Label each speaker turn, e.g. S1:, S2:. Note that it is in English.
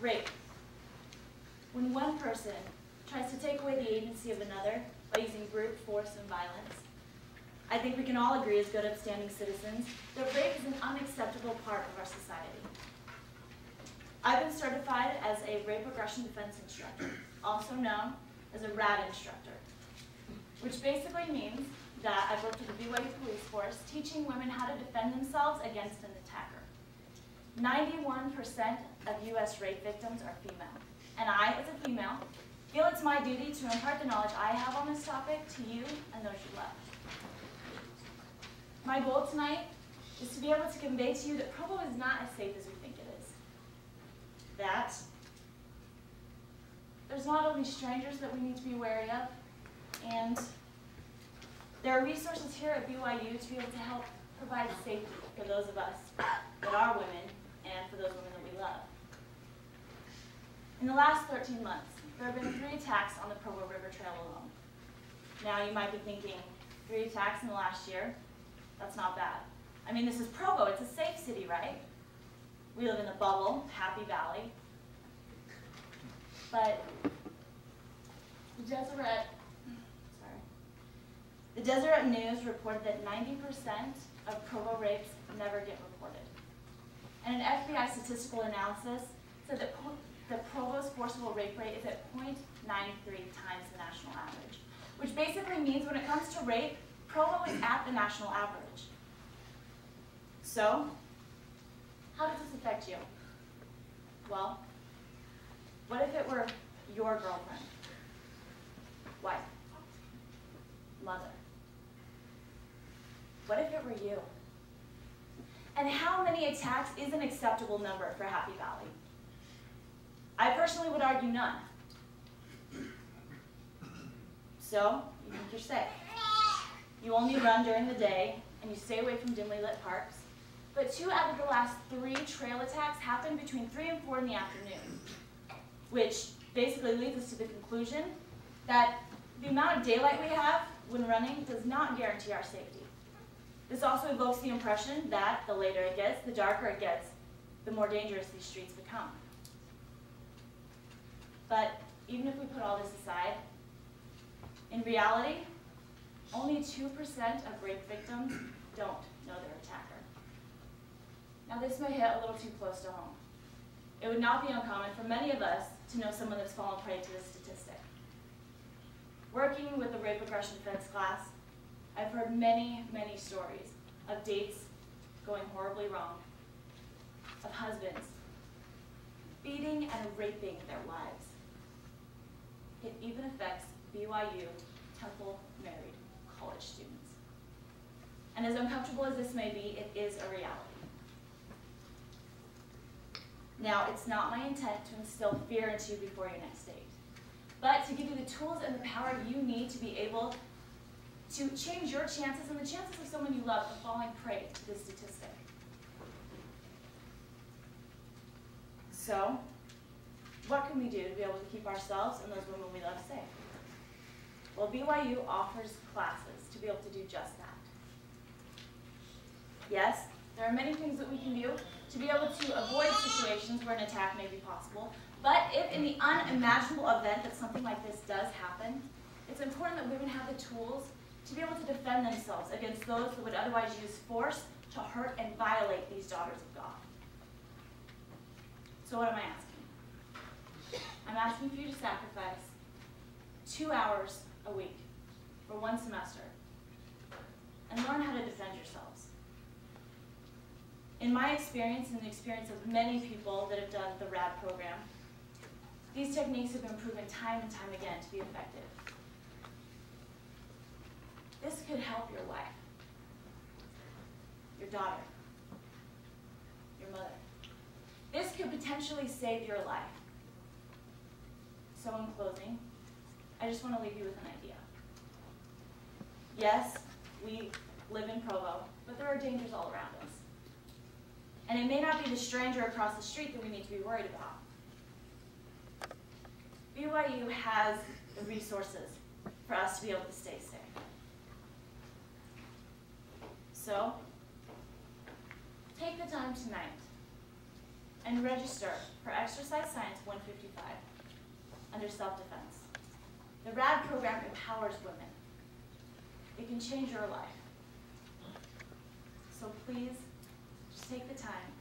S1: Rape. When one person tries to take away the agency of another by using brute force and violence, I think we can all agree as good upstanding citizens that rape is an unacceptable part of our society. I've been certified as a rape aggression defense instructor, also known as a RAD instructor, which basically means that I've worked with the BYU police force teaching women how to defend themselves against an attacker. 91% of US rape victims are female, and I, as a female, feel it's my duty to impart the knowledge I have on this topic to you and those you love. My goal tonight is to be able to convey to you that Provo is not as safe as we think it is. That there's not only strangers that we need to be wary of, and there are resources here at BYU to be able to help provide safety for those of us that are women and for those women that we love. In the last 13 months, there have been 3 attacks on the Provo River Trail alone. Now you might be thinking, 3 attacks in the last year? That's not bad. I mean, this is Provo, it's a safe city, right? We live in the bubble, Happy Valley. But the Deseret News reported that 90% of Provo rapes never get reported. And an FBI statistical analysis said that Provo's forcible rape rate is at 0.93 times the national average, which basically means when it comes to rape, Provo is at the national average. So, how does this affect you? Well, what if it were your girlfriend, wife, mother? What if it were you? And how many attacks is an acceptable number for Happy Valley? I personally would argue none. So, you think you're safe. You only run during the day, and you stay away from dimly lit parks. But 2 out of the last 3 trail attacks happened between 3 and 4 in the afternoon, which basically leads us to the conclusion that the amount of daylight we have when running does not guarantee our safety. This also evokes the impression that the later it gets, the darker it gets, the more dangerous these streets become. But even if we put all this aside, in reality, only 2% of rape victims don't know their attacker. Now this may hit a little too close to home. It would not be uncommon for many of us to know someone that's fallen prey to this statistic. Working with the rape aggression defense class, I've heard many, many stories of dates going horribly wrong, of husbands beating and raping their wives. It even affects BYU Temple married college students. And as uncomfortable as this may be, it is a reality. Now, it's not my intent to instill fear into you before your next date, but to give you the tools and the power you need to be able to change your chances and the chances of someone you love from falling prey to this statistic. So, what can we do to be able to keep ourselves and those women we love safe? Well, BYU offers classes to be able to do just that. Yes, there are many things that we can do to be able to avoid situations where an attack may be possible, but if in the unimaginable event that something like this does happen, it's important that women have the tools to be able to defend themselves against those that would otherwise use force to hurt and violate these daughters of God. So what am I asking? I'm asking for you to sacrifice 2 hours a week for 1 semester and learn how to defend yourselves. In my experience and the experience of many people that have done the RAD program, these techniques have been proven time and time again to be effective. This could help your wife, your daughter, your mother. This could potentially save your life. So in closing, I just want to leave you with an idea. Yes, we live in Provo, but there are dangers all around us. And it may not be the stranger across the street that we need to be worried about. BYU has the resources for us to be able to stay safe. So, take the time tonight and register for Exercise Science 155 under self-defense. The RAD program empowers women. It can change your life. So please, just take the time